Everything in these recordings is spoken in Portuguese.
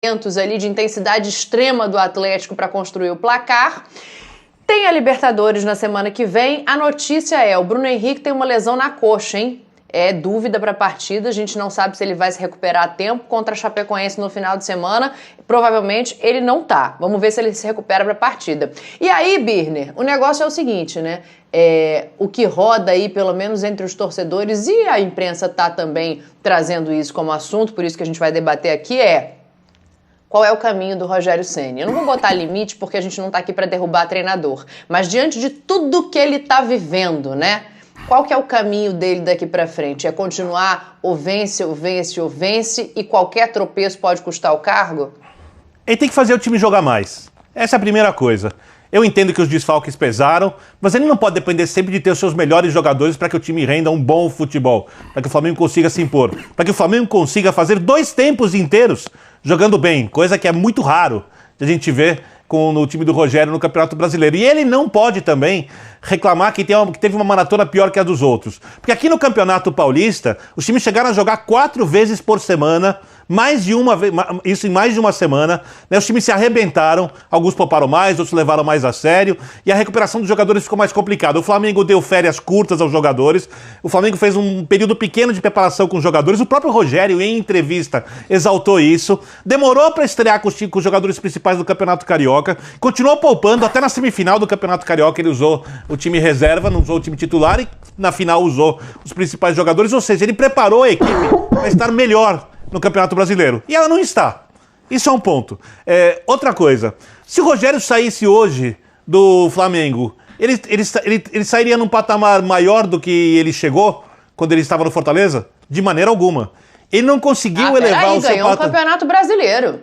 ali de intensidade extrema do Atlético para construir o placar. Tem a Libertadores na semana que vem. A notícia é, o Bruno Henrique tem uma lesão na coxa, hein? É dúvida para a partida, a gente não sabe se ele vai se recuperar a tempo. Contra a Chapecoense no final de semana, provavelmente ele não tá. Vamos ver se ele se recupera para a partida. E aí, Birner, o negócio é o seguinte, né? O que roda aí, pelo menos entre os torcedores, e a imprensa tá também trazendo isso como assunto, por isso que a gente vai debater aqui, qual é o caminho do Rogério Ceni? Eu não vou botar limite porque a gente não tá aqui para derrubar treinador, mas diante de tudo que ele tá vivendo, né? Qual que é o caminho dele daqui para frente? É continuar ou vence, ou vence, ou vence e qualquer tropeço pode custar o cargo? Ele tem que fazer o time jogar mais. Essa é a primeira coisa. Eu entendo que os desfalques pesaram, mas ele não pode depender sempre de ter os seus melhores jogadores para que o time renda um bom futebol, para que o Flamengo consiga se impor, para que o Flamengo consiga fazer 2 tempos inteiros jogando bem, coisa que é muito raro de a gente ver no time do Rogério no Campeonato Brasileiro. E ele não pode também reclamar que teve uma maratona pior que a dos outros. Porque aqui no Campeonato Paulista, os times chegaram a jogar 4 vezes por semana, isso em mais de uma semana, né? Os times se arrebentaram, alguns pouparam mais, outros levaram mais a sério, e a recuperação dos jogadores ficou mais complicada. O Flamengo deu férias curtas aos jogadores, o Flamengo fez um período pequeno de preparação com os jogadores, o próprio Rogério, em entrevista, exaltou isso, demorou para estrear com os jogadores principais do Campeonato Carioca, continuou poupando, até na semifinal do Campeonato Carioca ele usou o time reserva, não usou o time titular, e na final usou os principais jogadores, ou seja, ele preparou a equipe para estar melhor no Campeonato Brasileiro. E ela não está. Isso é um ponto. Outra coisa, se o Rogério saísse hoje do Flamengo, ele sairia num patamar maior do que ele chegou quando ele estava no Fortaleza? De maneira alguma. Ele não conseguiu elevar o seu ganhou o Campeonato Brasileiro.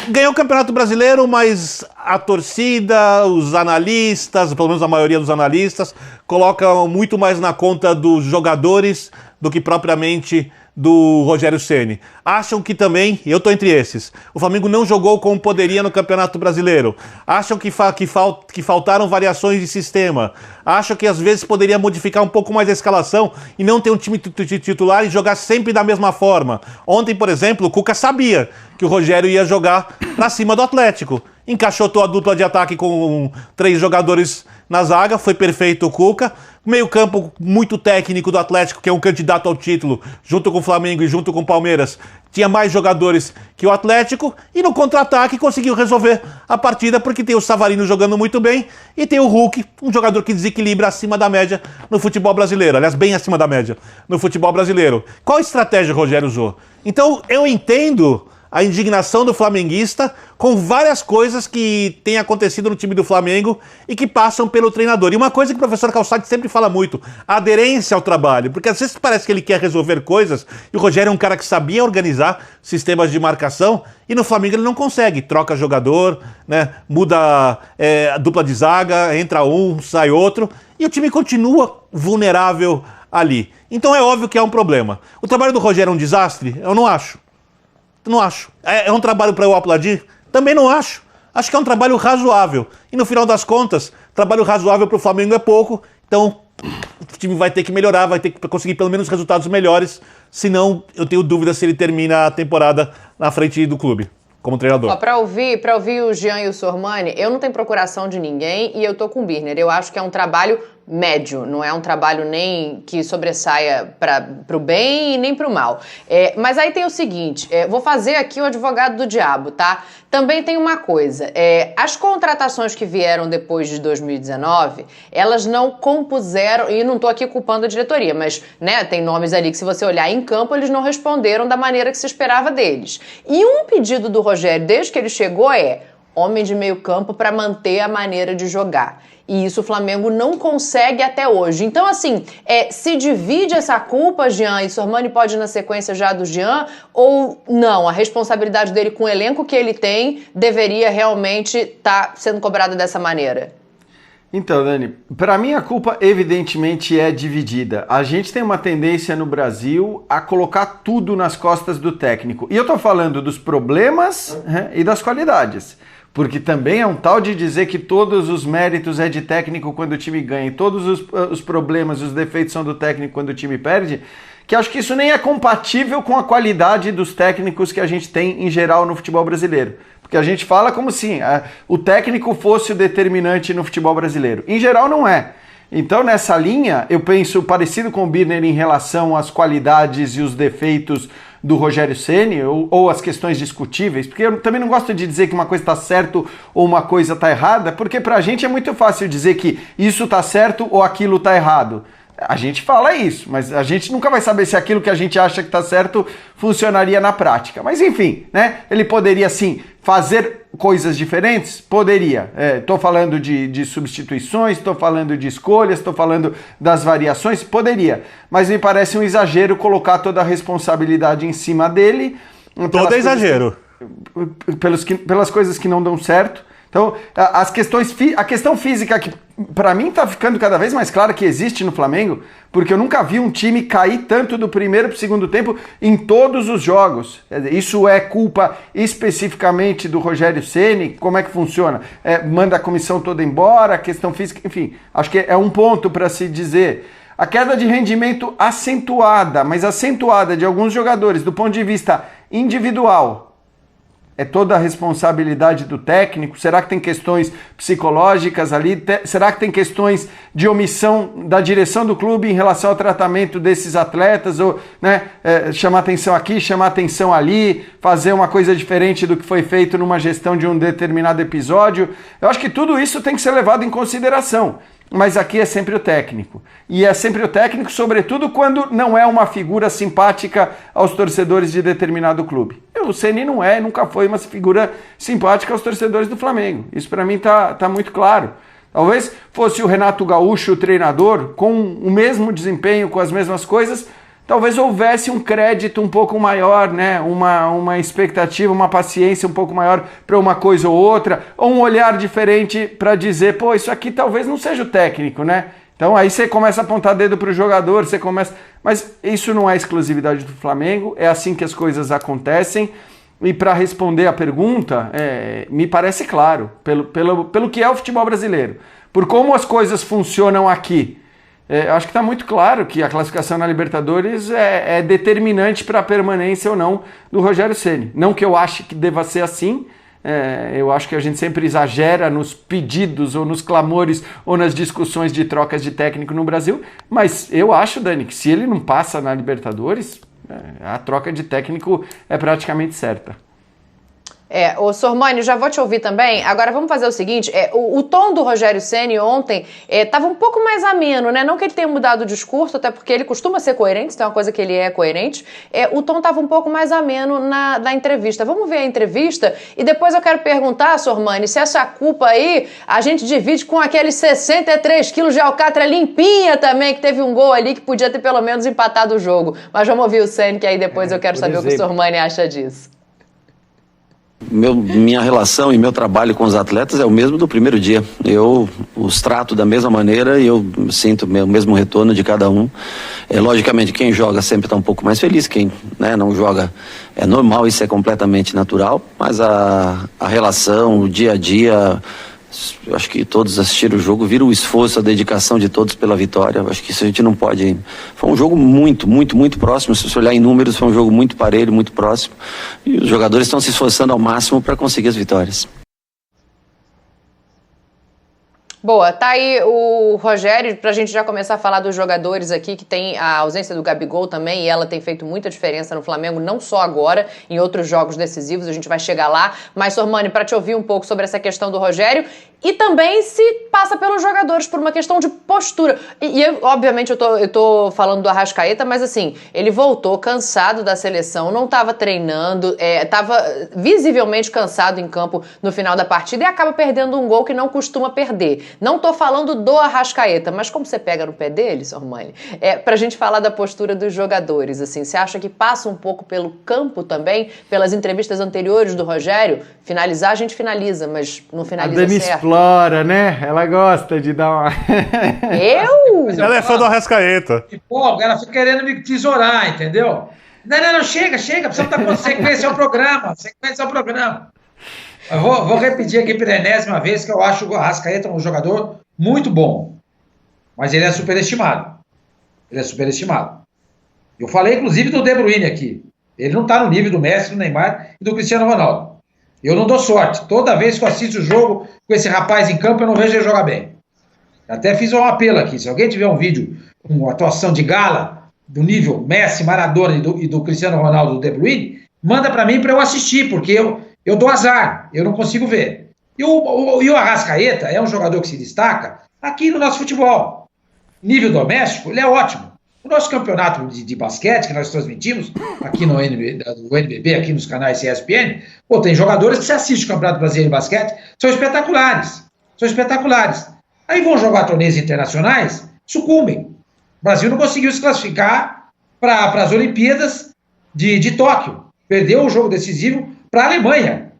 Ganhou o Campeonato Brasileiro, mas a torcida, os analistas, pelo menos a maioria dos analistas, colocam muito mais na conta dos jogadores do que propriamente do Rogério Ceni. Acham que também, e eu estou entre esses, o Flamengo não jogou como poderia no Campeonato Brasileiro. Acham que faltaram variações de sistema. Acham que às vezes poderia modificar um pouco mais a escalação e não ter um time titular e jogar sempre da mesma forma. Ontem, por exemplo, o Cuca sabia que o Rogério ia jogar para cima do Atlético. Encaixotou a dupla de ataque com 3 jogadores na zaga, foi perfeito o Cuca. Meio campo muito técnico do Atlético, que é um candidato ao título, junto com o Flamengo e junto com o Palmeiras, tinha mais jogadores que o Atlético, e no contra-ataque conseguiu resolver a partida, porque tem o Savarino jogando muito bem, e tem o Hulk, um jogador que desequilibra acima da média no futebol brasileiro, aliás, bem acima da média no futebol brasileiro. Qual estratégia o Rogério usou? Então, eu entendo a indignação do flamenguista com várias coisas que têm acontecido no time do Flamengo e que passam pelo treinador. E uma coisa que o professor Calçade sempre fala muito, a aderência ao trabalho, porque às vezes parece que ele quer resolver coisas e o Rogério é um cara que sabia organizar sistemas de marcação e no Flamengo ele não consegue, troca jogador, né, muda a dupla de zaga, entra um, sai outro e o time continua vulnerável ali. Então é óbvio que é um problema. O trabalho do Rogério é um desastre? Eu não acho. Não acho. É um trabalho para eu aplaudir? Também não acho. Acho que é um trabalho razoável. E no final das contas, trabalho razoável para o Flamengo é pouco. Então, o time vai ter que melhorar, vai ter que conseguir pelo menos resultados melhores. Senão, eu tenho dúvida se ele termina a temporada na frente do clube, como treinador. Para ouvir o Jean e o Sormani, eu não tenho procuração de ninguém e eu tô com o Birner. Eu acho que é um trabalho médio, não é um trabalho nem que sobressaia para o bem e nem para o mal. Mas aí tem o seguinte, vou fazer aqui o advogado do diabo, tá? Também tem uma coisa, as contratações que vieram depois de 2019, elas não compuseram, e não tô aqui culpando a diretoria, mas né, tem nomes ali que se você olhar em campo, eles não responderam da maneira que se esperava deles. E um pedido do Rogério, desde que ele chegou, homem de meio campo para manter a maneira de jogar. E isso o Flamengo não consegue até hoje. Então, assim, se divide essa culpa, Jean, e Sormani pode ir na sequência já do Jean, ou não? A responsabilidade dele com o elenco que ele tem deveria realmente estar sendo cobrada dessa maneira? Então, Dani, para mim a culpa evidentemente é dividida. A gente tem uma tendência no Brasil a colocar tudo nas costas do técnico. E eu tô falando dos problemas e das qualidades. Porque também é um tal de dizer que todos os méritos é de técnico quando o time ganha e todos os problemas, os defeitos são do técnico quando o time perde, que acho que isso nem é compatível com a qualidade dos técnicos que a gente tem em geral no futebol brasileiro. Porque a gente fala como se o técnico fosse o determinante no futebol brasileiro. Em geral não é. Então nessa linha eu penso parecido com o Birner em relação às qualidades e os defeitos do Rogério Ceni ou as questões discutíveis, porque eu também não gosto de dizer que uma coisa está certo ou uma coisa está errada, porque pra gente é muito fácil dizer que isso está certo ou aquilo está errado. A gente fala isso, mas a gente nunca vai saber se aquilo que a gente acha que está certo funcionaria na prática. Mas enfim, né? Ele poderia sim fazer coisas diferentes? Poderia. Estou falando de substituições, estou falando de escolhas, estou falando das variações? Poderia. Mas me parece um exagero colocar toda a responsabilidade em cima dele. Todo exagero. Pelas coisas que não dão certo. Então, a questão física que para mim está ficando cada vez mais clara que existe no Flamengo, porque eu nunca vi um time cair tanto do primeiro para o segundo tempo em todos os jogos. Isso é culpa especificamente do Rogério Ceni? Como é que funciona? Manda a comissão toda embora, a questão física, enfim, acho que é um ponto para se dizer. A queda de rendimento acentuada, mas acentuada de alguns jogadores do ponto de vista individual, é toda a responsabilidade do técnico? Será que tem questões psicológicas ali? Será que tem questões de omissão da direção do clube em relação ao tratamento desses atletas? Ou chamar atenção aqui, chamar atenção ali, fazer uma coisa diferente do que foi feito numa gestão de um determinado episódio? Eu acho que tudo isso tem que ser levado em consideração. Mas aqui é sempre o técnico. E é sempre o técnico, sobretudo quando não é uma figura simpática aos torcedores de determinado clube. O Ceni não é, nunca foi uma figura simpática aos torcedores do Flamengo. Isso para mim tá muito claro. Talvez fosse o Renato Gaúcho o treinador, com o mesmo desempenho, com as mesmas coisas, talvez houvesse um crédito um pouco maior, né? Uma expectativa, uma paciência um pouco maior para uma coisa ou outra, ou um olhar diferente para dizer, pô, isso aqui talvez não seja o técnico, né? Então aí você começa a apontar dedo para o jogador, mas isso não é exclusividade do Flamengo, é assim que as coisas acontecem. E para responder a pergunta, me parece claro, pelo que é o futebol brasileiro, por como as coisas funcionam aqui. Acho que está muito claro que a classificação na Libertadores é determinante para a permanência ou não do Rogério Ceni. Não que eu ache que deva ser assim, eu acho que a gente sempre exagera nos pedidos ou nos clamores ou nas discussões de trocas de técnico no Brasil, mas eu acho, Dani, que se ele não passa na Libertadores, a troca de técnico é praticamente certa. Ô Sormani, já vou te ouvir também. Agora vamos fazer o seguinte, o tom do Rogério Ceni ontem estava um pouco mais ameno, né? Não que ele tenha mudado o discurso, até porque ele costuma ser coerente, isso é uma coisa que ele é coerente. O tom estava um pouco mais ameno na entrevista. Vamos ver a entrevista e depois eu quero perguntar, Sormani, se essa culpa aí a gente divide com aqueles 63 quilos de alcatra limpinha também, que teve um gol ali que podia ter pelo menos empatado o jogo. Mas vamos ouvir o Ceni, que aí depois eu quero saber o que o Sormani acha disso. Minha relação e meu trabalho com os atletas é o mesmo do primeiro dia. Eu os trato da mesma maneira e eu sinto o mesmo retorno de cada um. Logicamente, quem joga sempre está um pouco mais feliz, quem não joga é normal, isso é completamente natural, mas a relação, o dia a dia, eu acho que todos assistiram o jogo, viram o esforço, a dedicação de todos pela vitória. Eu acho que isso a gente não pode... Foi um jogo muito, muito, muito próximo. Se você olhar em números, foi um jogo muito parelho, muito próximo. E os jogadores estão se esforçando ao máximo para conseguir as vitórias. Boa, tá aí o Rogério, pra gente já começar a falar dos jogadores aqui, que tem a ausência do Gabigol também, e ela tem feito muita diferença no Flamengo, não só agora, em outros jogos decisivos, a gente vai chegar lá. Mas, Sormani, pra te ouvir um pouco sobre essa questão do Rogério, e também se passa pelos jogadores por uma questão de postura. Obviamente, eu tô falando do Arrascaeta, mas assim, ele voltou cansado da seleção, não tava treinando, tava visivelmente cansado em campo no final da partida e acaba perdendo um gol que não costuma perder. Não tô falando do Arrascaeta, mas como você pega no pé dele, Sormani, pra gente falar da postura dos jogadores, assim, você acha que passa um pouco pelo campo também, pelas entrevistas anteriores do Rogério? Finalizar a gente finaliza, mas não finaliza certo. A Dani explora, né? Ela gosta de dar uma... Ela é fã do Arrascaeta. Ela fica querendo me tesourar, entendeu? Não, chega, precisa estar com sequência ao programa, Eu vou repetir aqui pela enésima vez que eu acho o Arrascaeta um jogador muito bom, mas ele é superestimado. Eu falei, inclusive, do De Bruyne aqui. Ele não está no nível do Messi, do Neymar e do Cristiano Ronaldo. Eu não dou sorte. Toda vez que eu assisto o jogo com esse rapaz em campo, eu não vejo ele jogar bem. Até fiz um apelo aqui. Se alguém tiver um vídeo com atuação de gala do nível Messi, Maradona e do Cristiano Ronaldo, do De Bruyne, manda para mim para eu assistir, porque eu dou azar. Eu não consigo ver. E o Arrascaeta é um jogador que se destaca aqui no nosso futebol. Nível doméstico, ele é ótimo. O nosso campeonato de basquete, que nós transmitimos aqui no NBB, aqui nos canais ESPN, tem jogadores que você assiste o Campeonato Brasileiro de Basquete, são espetaculares. São espetaculares. Aí vão jogar torneios internacionais, sucumbem. O Brasil não conseguiu se classificar para as Olimpíadas de Tóquio. Perdeu o jogo decisivo para a Alemanha.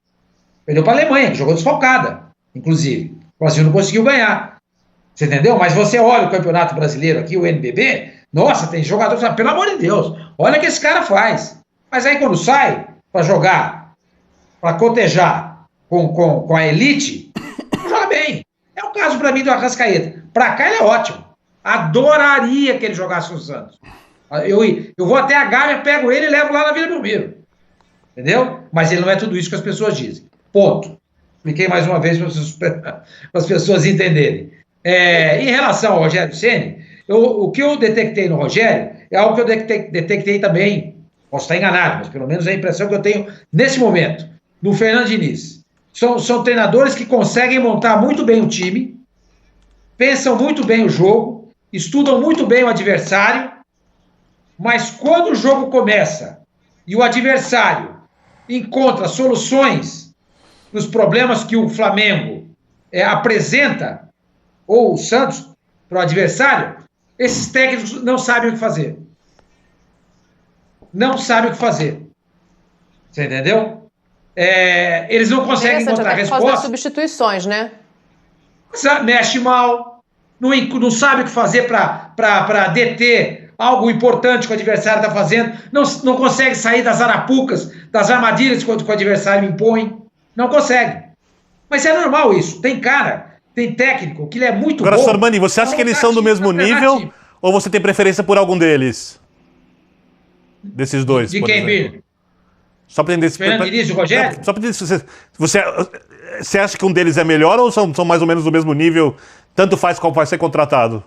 Perdeu para a Alemanha, que jogou desfalcada, inclusive. O Brasil não conseguiu ganhar. Você entendeu? Mas você olha o Campeonato Brasileiro aqui, o NBB, nossa, tem jogador que fala, pelo amor de Deus, olha o que esse cara faz. Mas aí quando sai para jogar, para cotejar com a elite, não joga bem. É o caso para mim do Arrascaeta. Para cá ele é ótimo. Adoraria que ele jogasse no Santos. Eu vou até a Gávea, pego ele e levo lá na Vila Belmiro. Entendeu? Mas ele não é tudo isso que as pessoas dizem. Ponto. Expliquei mais uma vez para as pessoas entenderem. Em relação ao Rogério Ceni, o que eu detectei no Rogério é algo que eu detectei também, posso estar enganado, mas pelo menos é a impressão que eu tenho nesse momento, no Fernando Diniz. São treinadores que conseguem montar muito bem o time, pensam muito bem o jogo, estudam muito bem o adversário, mas quando o jogo começa e o adversário encontra soluções nos problemas que o Flamengo apresenta, ou o Santos, para o adversário, esses técnicos não sabem o que fazer. Não sabem o que fazer. Você entendeu? Eles não conseguem encontrar resposta. Por causa das substituições, né? Mexe mal, não sabe o que fazer para deter algo importante que o adversário está fazendo, não consegue sair das arapucas, das armadilhas que o adversário impõe. Não consegue. Mas é normal isso. Tem técnico que ele é muito bom. Agora, Sormani, você acha que eles são do mesmo nível ou você tem preferência por algum deles? Desses dois, de quem, Birner? Só para entender... Fernando Diniz e o Rogério? Só para entender, você acha que um deles é melhor ou são mais ou menos do mesmo nível? Tanto faz qual vai ser contratado?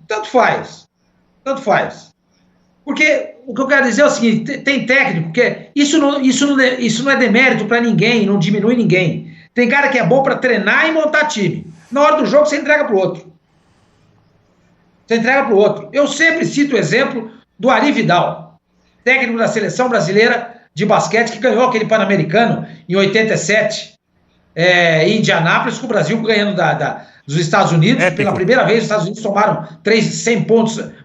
Tanto faz. Tanto faz. Porque o que eu quero dizer é o seguinte, tem técnico que... Isso não é demérito para ninguém, não diminui ninguém. Tem cara que é bom para treinar e montar time. Na hora do jogo, você entrega para o outro. Eu sempre cito o exemplo do Ari Vidal, técnico da Seleção Brasileira de Basquete, que ganhou aquele Pan-Americano em 87, em Indianápolis, com o Brasil ganhando dos Estados Unidos. Pela primeira vez, os Estados Unidos tomaram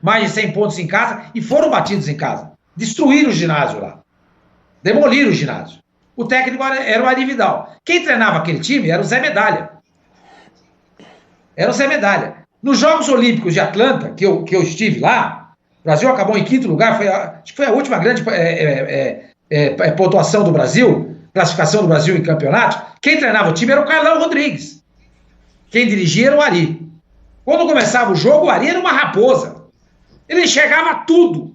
mais de 100 pontos em casa e foram batidos em casa. Destruíram o ginásio lá. Demoliram o ginásio. O técnico era o Ari Vidal. Quem treinava aquele time era o Zé Medalha. Nos Jogos Olímpicos de Atlanta, que eu estive lá, o Brasil acabou em 5º lugar, acho que foi a última grande pontuação do Brasil, classificação do Brasil em campeonato. Quem treinava o time era o Carlão Rodrigues. Quem dirigia era o Ari. Quando começava o jogo, o Ari era uma raposa. Ele enxergava tudo.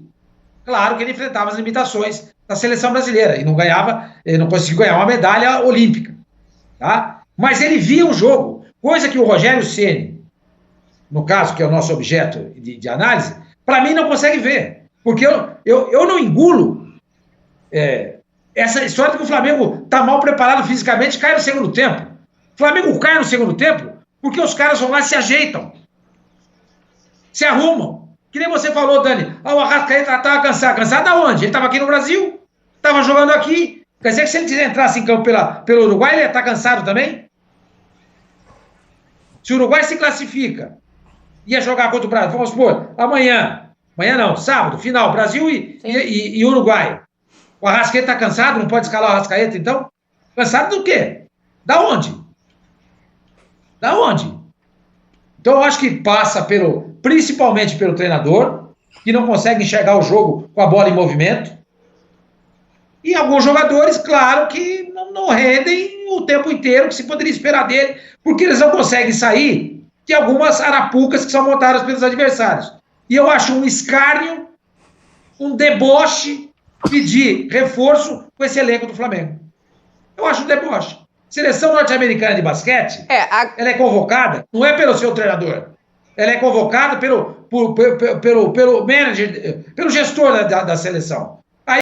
Claro que ele enfrentava as limitações da seleção brasileira e não conseguiu ganhar uma medalha olímpica. Tá? Mas ele via o jogo, coisa que o Rogério Ceni, no caso, que é o nosso objeto de análise, para mim não consegue ver. Porque eu não engulo essa história de que o Flamengo está mal preparado fisicamente e cai no segundo tempo. O Flamengo cai no segundo tempo porque os caras vão lá e se ajeitam. Se arrumam. Que nem você falou, Dani. O Arrascaeta estava cansado. Cansado aonde? Ele estava aqui no Brasil. Estava jogando aqui. Quer dizer que se ele entrasse em campo pelo Uruguai, ele ia estar cansado também? Se o Uruguai se classifica, ia jogar contra o Brasil, vamos supor, amanhã não, sábado, final, Brasil e Uruguai. O Arrascaeta está cansado? Não pode escalar o Arrascaeta, então? Cansado do quê? Da onde? Então eu acho que passa principalmente pelo treinador, que não consegue enxergar o jogo com a bola em movimento. E alguns jogadores, claro, que não rendem o tempo inteiro que se poderia esperar dele, porque eles não conseguem sair de algumas arapucas que são montadas pelos adversários. E eu acho um escárnio, um deboche pedir reforço com esse elenco do Flamengo. Eu acho um deboche. Seleção norte-americana de basquete, ela é convocada, não é pelo seu treinador, ela é convocada pelo manager, pelo gestor da seleção.